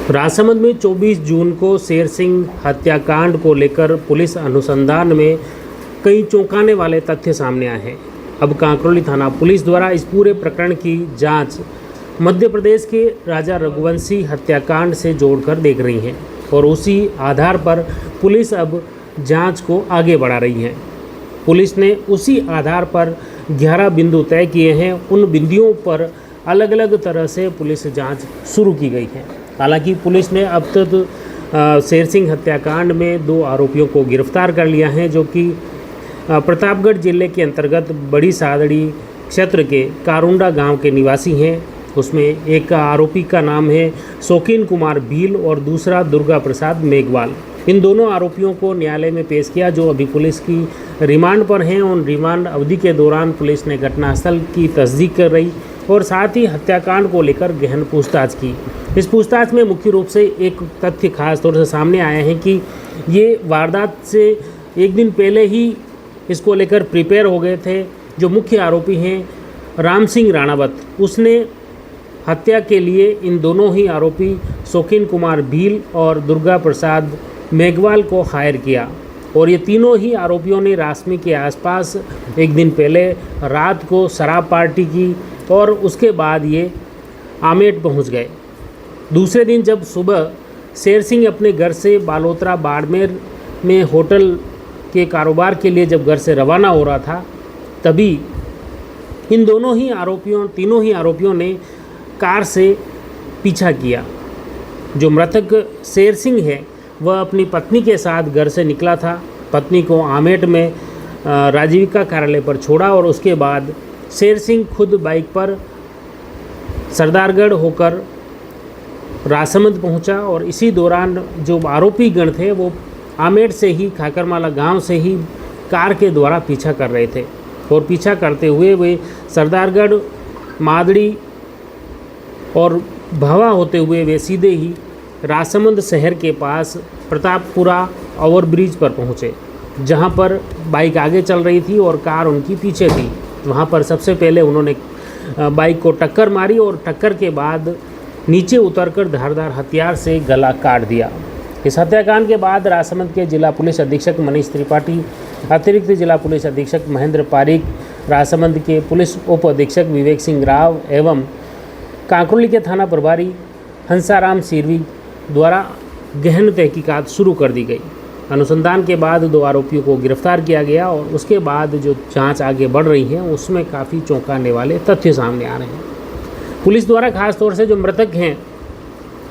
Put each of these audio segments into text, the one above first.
राजसमंद में 24 जून को शेर सिंह हत्याकांड को लेकर पुलिस अनुसंधान में कई चौंकाने वाले तथ्य सामने आए हैं। अब कांकरोली थाना पुलिस द्वारा इस पूरे प्रकरण की जांच मध्य प्रदेश के राजा रघुवंशी हत्याकांड से जोड़कर देख रही है और उसी आधार पर पुलिस अब जांच को आगे बढ़ा रही है। पुलिस ने उसी आधार पर 11 बिंदु तय किए हैं। उन बिंदुओं पर अलग अलग तरह से पुलिस जांच शुरू की गई है। हालांकि पुलिस ने अब तक शेर सिंह हत्याकांड में 2 आरोपियों को गिरफ्तार कर लिया है, जो कि प्रतापगढ़ जिले के अंतर्गत बड़ी सादड़ी क्षेत्र के कारुंडा गांव के निवासी हैं। उसमें एक आरोपी का नाम है शौकीन कुमार भील और दूसरा दुर्गा प्रसाद मेघवाल। इन दोनों आरोपियों को न्यायालय में पेश किया, जो अभी पुलिस की रिमांड पर हैं। उन रिमांड अवधि के दौरान पुलिस ने घटनास्थल की तस्दीक कर रही और साथ ही हत्याकांड को लेकर गहन पूछताछ की। इस पूछताछ में मुख्य रूप से एक तथ्य खास तौर से सामने आया है कि ये वारदात से एक दिन पहले ही इसको लेकर प्रिपेयर हो गए थे। जो मुख्य आरोपी हैं राम सिंह राणावत, उसने हत्या के लिए इन दोनों ही आरोपी शौकीन कुमार भील और दुर्गा प्रसाद मेघवाल को हायर किया और ये तीनों ही आरोपियों ने रासमी के आसपास एक दिन पहले रात को शराब पार्टी की और उसके बाद ये आमेट पहुंच गए। दूसरे दिन जब सुबह शेर सिंह अपने घर से बालोतरा बाड़मेर में होटल के कारोबार के लिए जब घर से रवाना हो रहा था, तभी इन तीनों ही आरोपियों ने कार से पीछा किया। जो मृतक शेर सिंह है वह अपनी पत्नी के साथ घर से निकला था। पत्नी को आमेट में राजीविका कार्यालय पर छोड़ा और उसके बाद शेर सिंह खुद बाइक पर सरदारगढ़ होकर राजसमंद पहुंचा और इसी दौरान जो आरोपी गण थे वो आमेट से ही खाकरमाला गांव से ही कार के द्वारा पीछा कर रहे थे और पीछा करते हुए वे सरदारगढ़, मादड़ी और भवा होते हुए वे सीधे ही राजसमंद शहर के पास प्रतापपुरा ओवरब्रिज पर पहुंचे, जहां पर बाइक आगे चल रही थी और कार उनकी पीछे थी। वहां पर सबसे पहले उन्होंने बाइक को टक्कर मारी और टक्कर के बाद नीचे उतरकर धारदार हथियार से गला काट दिया। इस हत्याकांड के बाद राजसमंद के जिला पुलिस अधीक्षक मनीष त्रिपाठी, अतिरिक्त जिला पुलिस अधीक्षक महेंद्र पारिक, राजसमंद के पुलिस उप अधीक्षक विवेक सिंह राव एवं कांकरोली के थाना प्रभारी हंसाराम सिरवी द्वारा गहन तहकीकात शुरू कर दी गई। अनुसंधान के बाद 2 आरोपियों को गिरफ्तार किया गया और उसके बाद जो जांच आगे बढ़ रही है उसमें काफ़ी चौंकाने वाले तथ्य सामने आ रहे हैं। पुलिस द्वारा खास तौर से जो मृतक हैं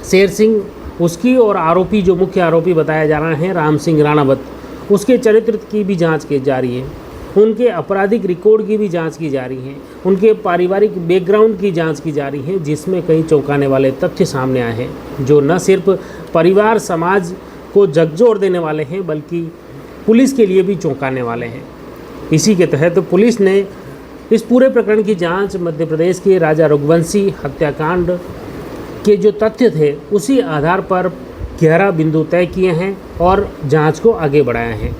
शेर सिंह, उसकी और आरोपी जो मुख्य आरोपी बताया जा रहा है राम सिंह राणावत, उसके चरित्र की भी जांच की जा रही है। उनके आपराधिक रिकॉर्ड की भी जांच की जा रही है। उनके पारिवारिक बैकग्राउंड की जांच की जा रही है, जिसमें कई चौंकाने वाले तथ्य सामने आए हैं, जो न सिर्फ परिवार समाज को झकझोर देने वाले हैं बल्कि पुलिस के लिए भी चौंकाने वाले हैं। इसी के तहत पुलिस ने इस पूरे प्रकरण की जांच मध्य प्रदेश के राजा रघुवंशी हत्याकांड के जो तथ्य थे उसी आधार पर 11 बिंदु तय किए हैं और जांच को आगे बढ़ाया है।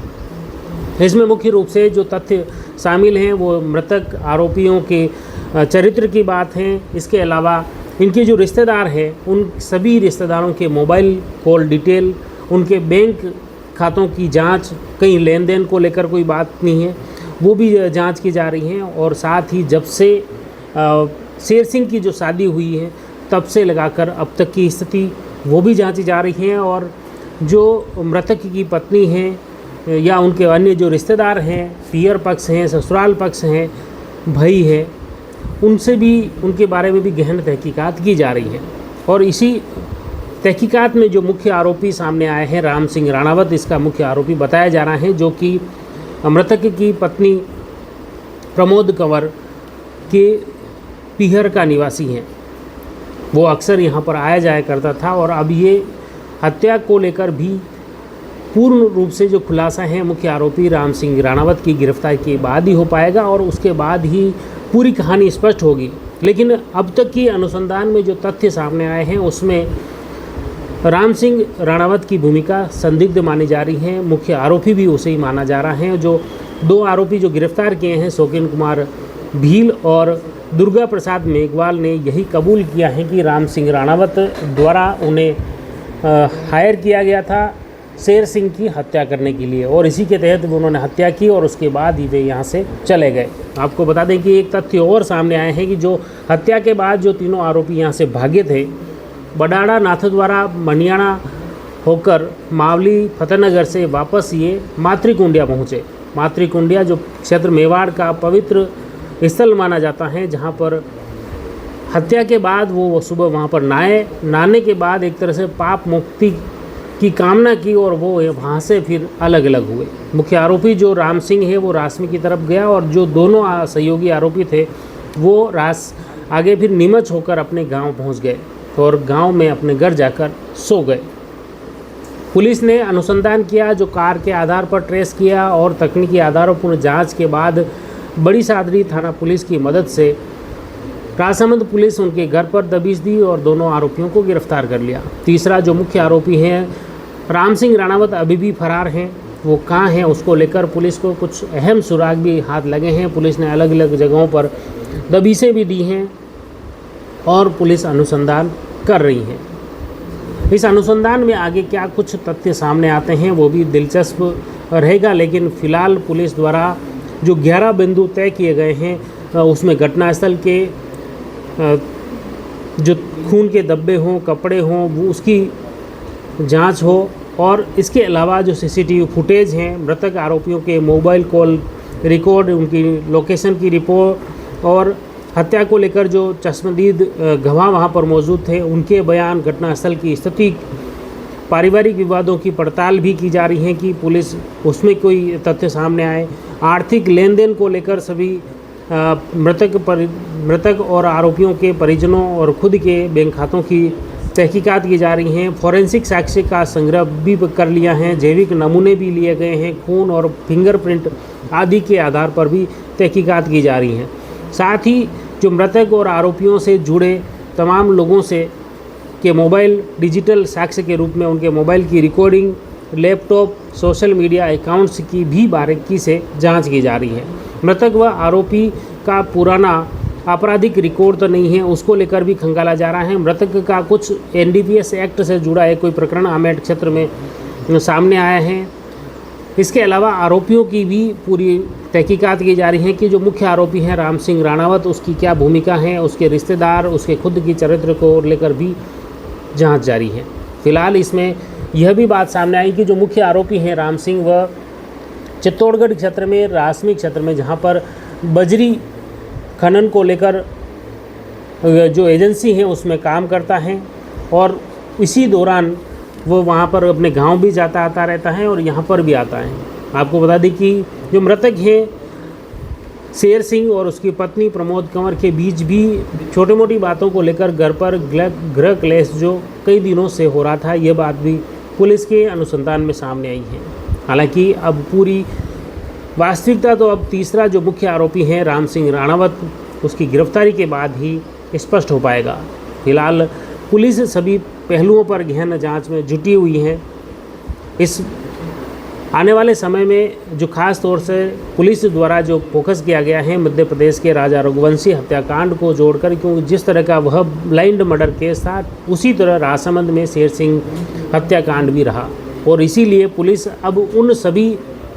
इसमें मुख्य रूप से जो तथ्य शामिल हैं वो मृतक आरोपियों के चरित्र की बात है। इसके अलावा इनके जो रिश्तेदार हैं उन सभी रिश्तेदारों के मोबाइल कॉल डिटेल, उनके बैंक खातों की जांच, कहीं लेन देन को लेकर कोई बात नहीं है वो भी जांच की जा रही है। और साथ ही जब से शेर सिंह की जो शादी हुई है तब से लगाकर अब तक की स्थिति वो भी जांची जा रही है। और जो मृतक की पत्नी हैं या उनके अन्य जो रिश्तेदार हैं, पियर पक्ष हैं, ससुराल पक्ष हैं, भाई है, उनसे भी उनके बारे में भी गहन तहकीकात की जा रही है। और इसी तहकीकात में जो मुख्य आरोपी सामने आए हैं राम सिंह राणावत, इसका मुख्य आरोपी बताया जा रहा है, जो कि मृतक की पत्नी प्रमोद कंवर के पीहर का निवासी हैं। वो अक्सर यहाँ पर आया जाया करता था और अब ये हत्या को लेकर भी पूर्ण रूप से जो खुलासा है मुख्य आरोपी राम सिंह राणावत की गिरफ्तारी के बाद ही हो पाएगा और उसके बाद ही पूरी कहानी स्पष्ट होगी। लेकिन अब तक की अनुसंधान में जो तथ्य सामने आए हैं उसमें राम सिंह राणावत की भूमिका संदिग्ध मानी जा रही है। मुख्य आरोपी भी उसे ही माना जा रहा है। जो 2 आरोपी जो गिरफ्तार किए हैं शौकीन कुमार भील और दुर्गा प्रसाद मेघवाल ने यही कबूल किया है कि राम सिंह राणावत द्वारा उन्हें हायर किया गया था शेर सिंह की हत्या करने के लिए, और इसी के तहत उन्होंने हत्या की और उसके बाद ही वे यहाँ से चले गए। आपको बता दें कि एक तथ्य और सामने आए हैं कि जो हत्या के बाद जो तीनों आरोपी यहाँ से भागे थे, बडाड़ा नाथद्वारा मनियाना होकर मावली फतेहनगर से वापस ये मातृकुंडिया पहुँचे। मातृकुंडिया जो क्षेत्र मेवाड़ का पवित्र स्थल माना जाता है, जहाँ पर हत्या के बाद वो सुबह वहाँ पर नहाने के बाद एक तरह से पाप मुक्ति की कामना की और वो वहाँ से फिर अलग अलग हुए। मुख्य आरोपी जो राम सिंह है वो रासमी की तरफ गया और जो दोनों सहयोगी आरोपी थे वो आगे फिर नीमच होकर अपने गांव पहुँच गए और गांव में अपने घर जाकर सो गए। पुलिस ने अनुसंधान किया, जो कार के आधार पर ट्रेस किया और तकनीकी आधारों जांच के बाद बड़ी सादरी थाना पुलिस की मदद से राजसमंद पुलिस उनके घर पर दबिश दी और दोनों आरोपियों को गिरफ्तार कर लिया। तीसरा जो मुख्य आरोपी हैं राम सिंह राणावत अभी भी फरार हैं। वो कहाँ हैं उसको लेकर पुलिस को कुछ अहम सुराग भी हाथ लगे हैं। पुलिस ने अलग अलग जगहों पर दबिशें भी दी हैं और पुलिस अनुसंधान कर रही है। इस अनुसंधान में आगे क्या कुछ तथ्य सामने आते हैं वो भी दिलचस्प रहेगा, लेकिन फ़िलहाल पुलिस द्वारा जो 11 बिंदु तय किए गए हैं उसमें घटनास्थल के जो खून के धब्बे हों, कपड़े हों, वो उसकी जांच हो और इसके अलावा जो सीसीटीवी फुटेज हैं, मृतक आरोपियों के मोबाइल कॉल रिकॉर्ड, उनकी लोकेशन की रिपोर्ट और हत्या को लेकर जो चश्मदीद गवाह वहां पर मौजूद थे उनके बयान, घटनास्थल की स्थिति, पारिवारिक विवादों की पड़ताल भी की जा रही है कि पुलिस उसमें कोई तथ्य सामने आए। आर्थिक लेन देन को लेकर सभी मृतक और आरोपियों के परिजनों और खुद के बैंक खातों की तहकीकात की जा रही हैं। फॉरेंसिक साक्ष्य का संग्रह भी कर लिया है, जैविक नमूने भी लिए गए हैं, खून और फिंगरप्रिंट आदि के आधार पर भी तहकीकात की जा रही हैं। साथ ही जो मृतक और आरोपियों से जुड़े तमाम लोगों से के मोबाइल डिजिटल साक्ष्य के रूप में उनके मोबाइल की recording, laptop, social media accounts की भी बारीकी से जांच की जा रही है। मृतक व आरोपी का पुराना आपराधिक रिकॉर्ड तो नहीं है, उसको लेकर भी खंगाला जा रहा है। मृतक का कुछ NDPS एक्ट से जुड़ा है कोई प्रकरण आमेठ क्षेत्र में सामने आया है। इसके अलावा आरोपियों की भी पूरी तहकीकात की जा रही है कि जो मुख्य आरोपी हैं राम सिंह राणावत, उसकी क्या भूमिका है, उसके रिश्तेदार, उसके खुद की चरित्र को लेकर भी जांच जारी है। फिलहाल इसमें यह भी बात सामने आई कि जो मुख्य आरोपी हैं राम सिंह व चित्तौड़गढ़ क्षेत्र में, रासमी क्षेत्र में, जहां पर बजरी खनन को लेकर जो एजेंसी है उसमें काम करता है और इसी दौरान वो वहाँ पर अपने गांव भी जाता आता रहता है और यहाँ पर भी आता है। आपको बता दें कि जो मृतक हैं शेर सिंह और उसकी पत्नी प्रमोद कंवर के बीच भी छोटी मोटी बातों को लेकर घर पर गृह क्लेश जो कई दिनों से हो रहा था, ये बात भी पुलिस के अनुसंधान में सामने आई है। हालांकि अब पूरी वास्तविकता तो अब तीसरा जो मुख्य आरोपी हैं राम सिंह राणावत, उसकी गिरफ्तारी के बाद ही स्पष्ट हो पाएगा। फिलहाल पुलिस सभी पहलुओं पर गहन जांच में जुटी हुई है। इस आने वाले समय में जो खास तौर से पुलिस द्वारा जो फोकस किया गया है मध्य प्रदेश के राजा रघुवंशी हत्याकांड को जोड़कर, क्योंकि जिस तरह का वह ब्लाइंड मर्डर केस था उसी तरह राजसमंद में शेर सिंह हत्याकांड भी रहा और इसीलिए पुलिस अब उन सभी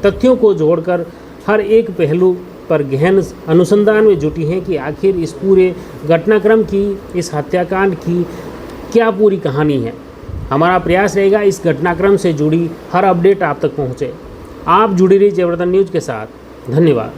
तथ्यों को जोड़कर हर एक पहलू पर गहन अनुसंधान में जुटी है कि आखिर इस पूरे घटनाक्रम की, इस हत्याकांड की क्या पूरी कहानी है। हमारा प्रयास रहेगा इस घटनाक्रम से जुड़ी हर अपडेट आप तक पहुंचे। आप जुड़ी रही जयवर्धन न्यूज़ के साथ। धन्यवाद।